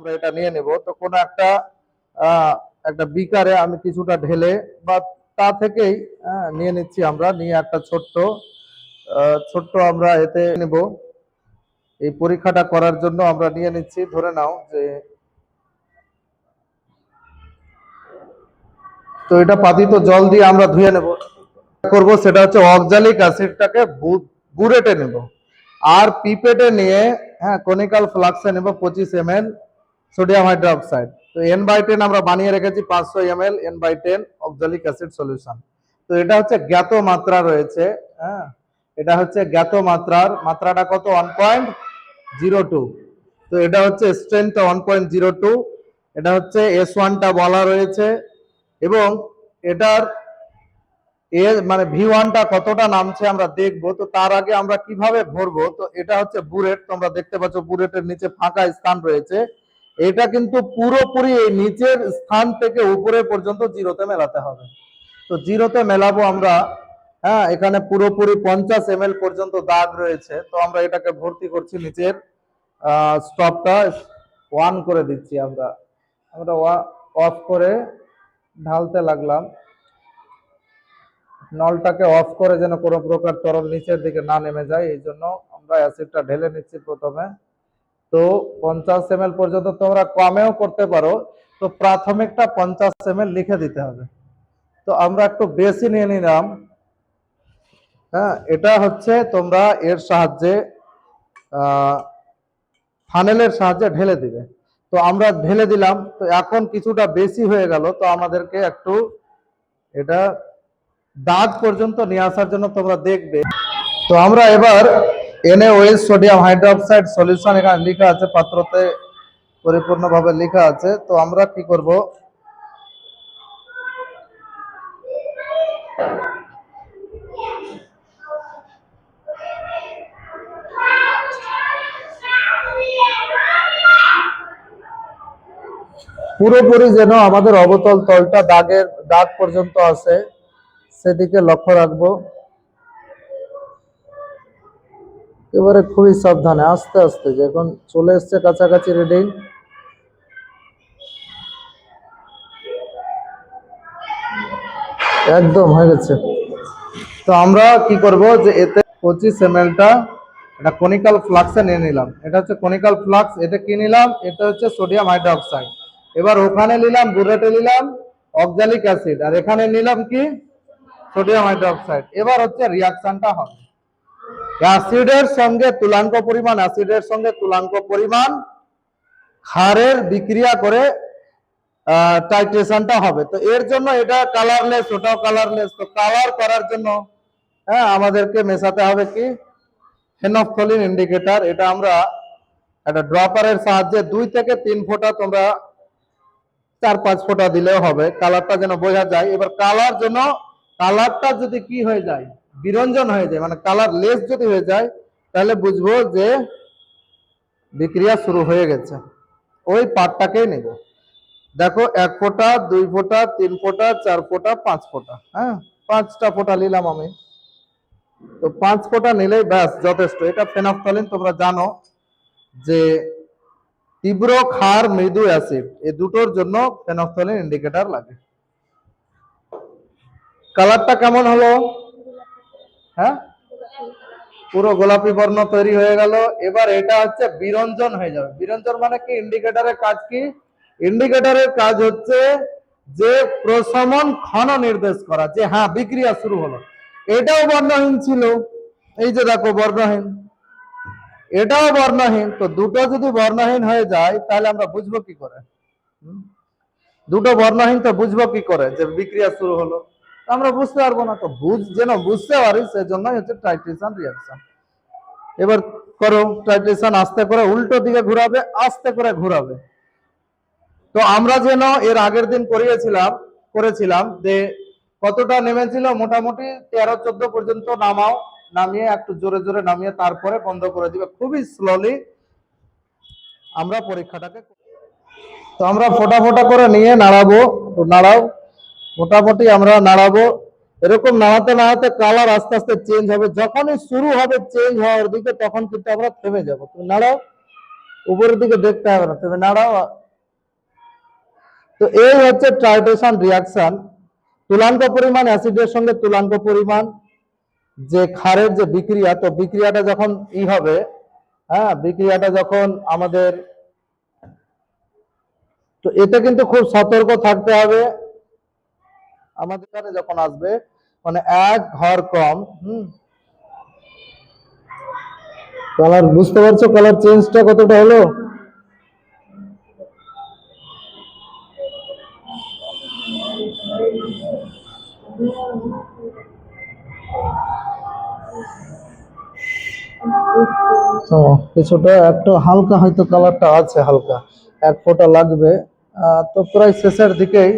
আমরা এটা নিয়ে নেব। তো কোনো একটা একটা বিকারে আমি কিছুটা ঢেলে বা তা থেকেই নিয়ে নিচ্ছি, আমরা নিয়ে একটা ছোট্ট আমরা এতে নেব। এই পরীক্ষাটা করার জন্য আমরা নিয়ে নিচ্ছি, ধরে নাও যে তো এটা পাতিত জল দিয়ে আমরা ধুয়ে নেব। করব সেটা হচ্ছে অক্সালিক অ্যাসিডটাকে বুরেটে নেব, আর পিপেটে নিয়ে কনিক্যাল ফ্লাক্সে নেব 25 ml সোডিয়াম হাইড্রোক্সাইড। তো n/10 আমরা বানিয়ে রেখেছি 500 ml n/10 oxalic acid solution. তো এটা হচ্ছে জ্ঞাত মাত্রা রয়েছে, এটা হচ্ছে জ্ঞাত মাত্রাটা কত 1.02। তো এটা হচ্ছে স্ট্রেংথটা 1.02, এটা হচ্ছে S1টা বলা রয়েছে, এবং এটার মানে V1টা কতটা নামছে আমরা দেখবো। তো তার আগে আমরা কিভাবে ভরবো, তো এটা হচ্ছে বুরেট, তোমরা দেখতে পাচ্ছ বুরেটের নিচে ফাঁকা স্থান রয়েছে। এটা কিন্তু পুরোপুরি এই নিচের স্থান থেকে উপরে পর্যন্ত জিরোতে মেলাতে হবে। তো জিরোতে মেলাবো আমরা, এখানে পুরোপুরি 50 ml পর্যন্ত দাগ রয়েছে। তো আমরা এটাকে ভর্তি করছি, নিচের স্টপটা 1 করে দিচ্ছি, আমরা অফ করে ঢালতে লাগলাম। নলটাকে অফ করে যেন কোনো প্রকার তরল নিচের দিকে না নেমে যায়, এই জন্য আমরা অ্যাসিডটা ঢেলে নিচ্ছি প্রথমে। তো 50 ml পর্যন্ত তোমরা কমেও করতে পারো, তো প্রাথমিকটা 50 ml লিখে দিতে হবে। তো আমরা একটু বেশি নিয়ে নিলাম। এটা হচ্ছে তোমরা এর সাহায্যে ফানেলের সাহায্যে ঢেলে দিবে। তো আমরা ঢেলে দিলাম, তো এখন কিছুটা বেশি হয়ে গেল, তো আমাদেরকে একটু এটা দাগ পর্যন্ত নিয়ে আসার জন্য তোমরা দেখবে। তো আমরা এবার NaOH সোডিয়াম হাইড্রোক্সাইড সলিউশন এখানে লেখা আছে, পাত্রতে পরিপূর্ণভাবে লেখা আছে। তো আমরা কি করব, পুরোপুরি যেন আমাদের অবতল তলটা দাগ পর্যন্ত আসে সেদিকে লক্ষ্য রাখবো। এবারে খুবই সাবধানে আস্তে আস্তে, যখন চলে এসছে কাছাকাছি রিডিং, একদম হয়ে গেছে। তো আমরা কি করব, যে এতে 25 mlটা এটা কনিক্যাল ফ্লাক্সে নিয়ে নিলাম। এটা হচ্ছে কনিক্যাল ফ্লাক্স, এটা কি নিলাম, এটা হচ্ছে সোডিয়াম হাইড্রোক্সাইড। এবার ওখানে নিলাম বুরেটে নিলাম অক্সালিক অ্যাসিড, আর এখানে নিলাম কি সোডিয়াম হাইড্রোক্সাইড। এবার হচ্ছে রিয়াকশনটা হবে অ্যাসিডের সঙ্গে তুলাঙ্ক পরিমাণ ক্ষারের বিক্রিয়া করে টাইট্রেশনটা হবে। তো এর জন্য এটা কালারলেস, ওটাও কালারলেস। তো কালার করার জন্য আমাদেরকে মেশাতে হবে কি ফেনফথলিন ইন্ডিকেটর। এটা আমরা একটা ড্রপারের সাহায্যে 2 থেকে 3 ফোঁটা, তোমরা 4-5 ফোঁটা দিলেও হবে, কালারটা যেন বোঝা যায়। এবার কালারটা যদি কি হয়ে যায়, বিরঞ্জন হয়ে যায়, মানে কালার লেস যদি হয়ে যায়, তাহলে বুঝবো যে বিক্রিয়া শুরু হয়ে গেছে। ওই পার্টটাকেই নেব। দেখো 1 ফোঁটা, 2 ফোঁটা, 3 ফোঁটা, 4 ফোঁটা, 5 ফোঁটা, 5টা ফোঁটা নিলাম আমি। তো 5 ফোঁটা নিলেই ব্যাস যথেষ্ট। এটা ফেনফথলিন, তোমরা জানো যে তীব্র ক্ষার মৃদু অ্যাসিড, এই দুটোর জন্য ফেনফথলিন ইন্ডিকেটর লাগে। কালারটা কেমন হলো? পুরো গোলাপি বর্ণ তৈরি হয়ে গেল। এবার এটা হচ্ছে বিরঞ্জন হয়ে যাবে। বিরঞ্জন মানে কি, ইন্ডিকেটরের কাজ কি, ইন্ডিকেটরের কাজ হচ্ছে যে প্রশমন ক্ষণ নির্দেশ করা, যে বিক্রিয়া শুরু হলো। এটাও বর্ণহীন ছিল, এই যে দেখো বর্ণহীন, এটাও বর্ণহীন। তো দুটো যদি বর্ণহীন হয়ে যায় তাহলে আমরা বুঝবো কি করে? দুটো বর্ণহীন, তো বুঝবো কি করে যে বিক্রিয়া শুরু হলো? আমরা বুঝতে পারবো না। তো যেন বুঝতে পারি সেজন্যই হচ্ছে টাইট্রেশন রিঅ্যাকশন। এবার করো টাইট্রেশন, আস্তে করে উল্টো দিকে ঘোরাবে, আস্তে করে ঘোরাবে। তো আমরা যেন এর আগের দিন করেছিলাম যে কতটা নেমেছিল, মোটামুটি 13-14 পর্যন্ত নামিয়ে একটু জোরে জোরে নামিয়ে তারপরে বন্ধ করে দিবে, খুবই স্লোলি আমরা পরীক্ষাটাকে। তো আমরা ফোটা ফোটা করে নিয়ে নাড়াবো, নাড়াও, মোটামুটি আমরা নাড়াবো। এরকম নাড়াতে নাড়াতে কালার আস্তে আস্তে চেঞ্জ হবে। যখনই শুরু হবে চেঞ্জ হওয়ার দিকে, তখন কিন্তু আমরা থেমে যাবো। তুমি নাড়াও, উপরের দিকে দেখতে হবে না, তুমি নাড়াও। তো এই হচ্ছে টাইট্রেশন রিয়াকশন। তুলাঙ্ক পরিমাণ অ্যাসিডের সঙ্গে তুলাঙ্ক পরিমাণ যে ক্ষারের যে বিক্রিয়া, তো বিক্রিয়াটা যখন হবে, হ্যাঁ, বিক্রিয়াটা যখন আমাদের, তো এটা কিন্তু খুব সতর্ক থাকতে হবে আমাদের এখানে যখন আসবে, মানে এক ঘর কম। কালার বুঝতে পারছো, কালার চেঞ্জটা কতটা হলো? কিছুটা একটু হালকা হয়তো কালারটা আছে, হালকা এক ফোঁটা লাগবে। তো প্রায় শেষের দিকেই,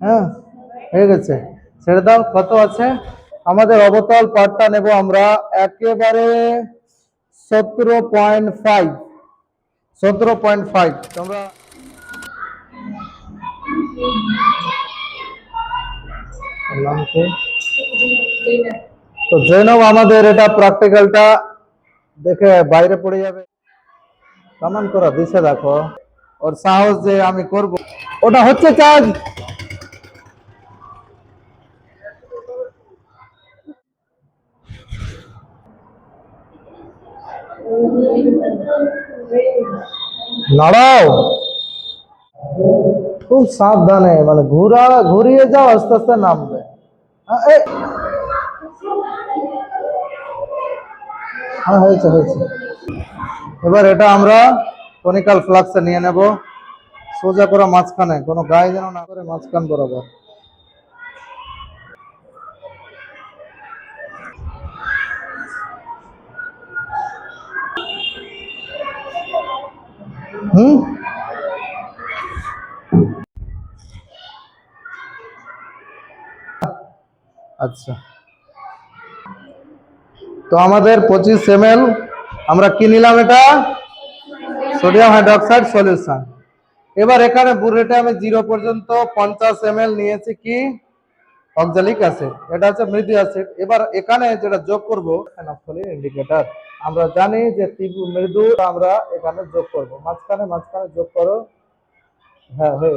হ্যাঁ, হয়ে গেছে। ছেড়ে দাও। কত আছে আমাদের অবতল পার্টটা নেব আমরা একেবারে 17.5। 17.5 তোমরা তো জেনেও আমাদের এটা প্র্যাকটিক্যালটা দেখে বাইরে পড়ে যাবে। কেমন করা দিছে দেখো, ওর সাহস যে আমি করব। ওটা হচ্ছে চার্জ। নাড়াও খুব সাবধানে, মানে ঘুরিয়ে যাও, আস্তে আস্তে নামবে। হ্যাঁ, হয়েছে হয়েছে। এবার এটা আমরা কনিক্যাল ফ্লাক্সে নিয়ে নেব, সোজা করে মাঝখানে, কোনো গায়ে যেন না করে, মাঝখান বরাবর। হুম, আচ্ছা। তো আমাদের 25 ml আমরা কি নিলাম, এটা সোডিয়াম হাইড্রোক্সাইড সলিউশন। এবার এখানে বুরেটে আমি 0 পর্যন্ত 50 ml নিয়েছি কি অক্সালিক অ্যাসিড, এটা হচ্ছে মৃদু অ্যাসিড। এবার এখানে যেটা যোগ করব ফেনফথলিন ইন্ডিকেটর। আমরা জানি যে মৃদু আমরা এখানে যোগ করব, মাঝখানে মাঝখানে যোগ করো। হ্যাঁ, হয়ে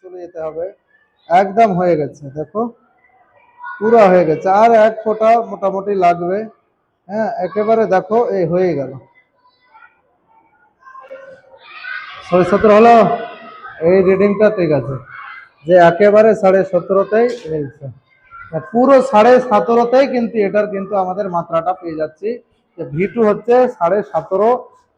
চলে যেতে হবে। একদম হয়ে গেছে, দেখো পুরো হয়ে গেছে, আর এক ফোঁটা মোটামুটি লাগবে। হ্যাঁ, একেবারে দেখো এই হয়ে গেল। 17.5 হলো। এই রিডিংটা ঠিক আছে, যে একেবারে 17.5তেই মিলছে। পুরো 17.5তেই কিন্তু এটার কিন্তু আমাদের মাত্রাটা পেয়ে যাচ্ছি, যে V2 হচ্ছে 17.5।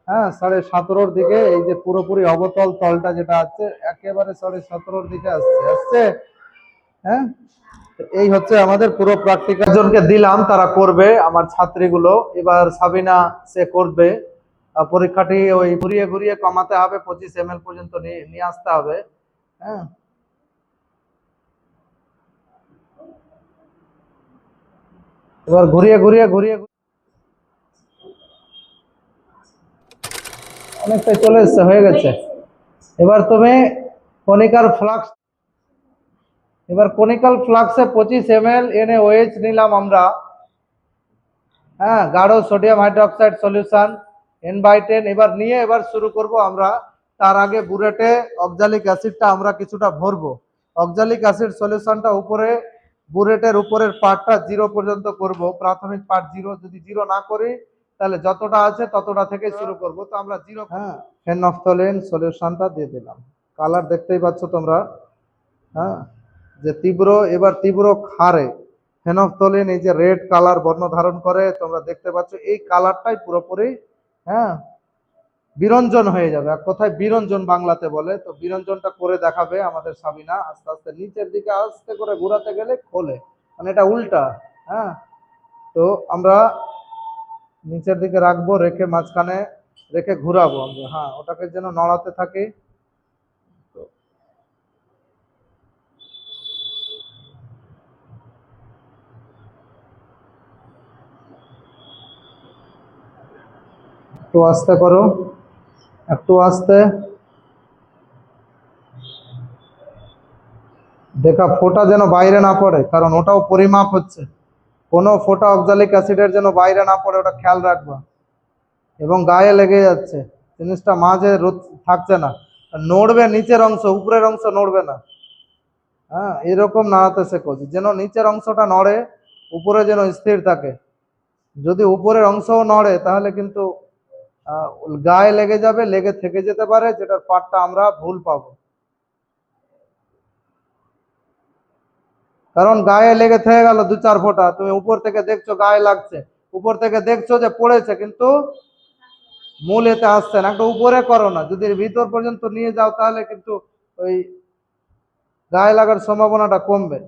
হ্যাঁ, 17.5-র দিকে এই যে পুরোপুরি অবতল তলটা যেটা আছে একেবারে 17.5-র দিকে আসছে আসছে। হ্যাঁ, এই হচ্ছে আমাদের পুরো প্র্যাকটিক্যাল। জনকে দিলাম, তারা করবে আমার ছাত্রীগুলো। এবার সাবিনা সে করবে। পরীক্ষাটি ওই ঘুরিয়ে ঘুরিয়ে কমাতে হবে, 25 ml পর্যন্ত নিয়ে আসতে হবে। হ্যাঁ, এবার ঘুরিয়ে ঘুরিয়ে ঘুরিয়ে অনেকটাই চলে এসছে, হয়ে গেছে। এবার তুমি কনিক্যাল ফ্লাক্স, এবার কনিক্যাল ফ্লাক্সে 25 ml NaOH নিলাম আমরা। হ্যাঁ, গাঢ় সোডিয়াম হাইড্রোক্সাইড সলিউশন N/10। এবার নিয়ে এবার শুরু করব আমরা। তার আগে বুরেটে অক্সালিক অ্যাসিডটা আমরা কিছুটা ভরবো। অক্সালিক অ্যাসিড সলিউশনটা উপরে বুরেটের উপরের পার্টটা 0 পর্যন্ত করব, প্রাথমিক পার্ট 0। যদি 0 না করি তাহলে যতটা আছে ততটা থেকে শুরু করব। তো আমরা 0, হ্যাঁ, ফেনফথলিন সলিউশনটা দিয়ে দিলাম। কালার দেখতেই পাচ্ছ তোমরা। হ্যাঁ, যে তীব্র, এবার তীব্র ক্ষারে ফেনফথলিন এই যে রেড কালার বর্ণ ধারণ করে, তোমরা দেখতে পাচ্ছ এই কালারটাই পুরোপুরি, হ্যাঁ, বিরঞ্জন হয়ে যাবে। এক কথায় বিরঞ্জন বাংলাতে বলে। তো বিরঞ্জনটা করে দেখাবে আমাদের সাবিনা। আস্তে আস্তে নিচের দিকে আস্তে করে ঘোরাতে গেলে খোলে, মানে এটা উল্টা। হ্যাঁ, তো আমরা নিচের দিকে রাখবো, রেখে মাঝখানে রেখে ঘুরাবো আমরা। হ্যাঁ, ওটাকে যেন নড়াতে থাকে। একটু আস্তে করো, একটু আস্তে। দেখা ফোঁটা যেন বাইরে না পড়ে, কারণ ওটাও পরিমাপ হচ্ছে। কোনো ফোঁটা অক্সালিক অ্যাসিডের যেন বাইরে না পড়ে, ওটা খেয়াল রাখবা। এবং গায়ে লেগে যাচ্ছে, জিনিসটা মাঝে থাকছে না, নড়বে নিচের অংশ, উপরের অংশ নড়বে না। হ্যাঁ, এরকম নাড়াতে শেখো যেন নিচের অংশটা নড়ে, উপরে যেন স্থির থাকে। যদি উপরের অংশও নড়ে তাহলে কিন্তু আহ, গায়ে লেগে যাবে, লেগে থেকে যেতে পারে, যেটার পার্টটা আমরা ভুল পাবো। কারণ গায়ে লেগে থেকে গেল 2-4 ফোঁটা, তুমি উপর থেকে দেখছো গায়ে লাগছে, উপর থেকে দেখছো যে পড়েছে, কিন্তু মূল এতে আসছে না। একটা উপরে করো না, যদি ভিতর পর্যন্ত নিয়ে যাও তাহলে কিন্তু ওই গায়ে লাগার সম্ভাবনাটা কমবে।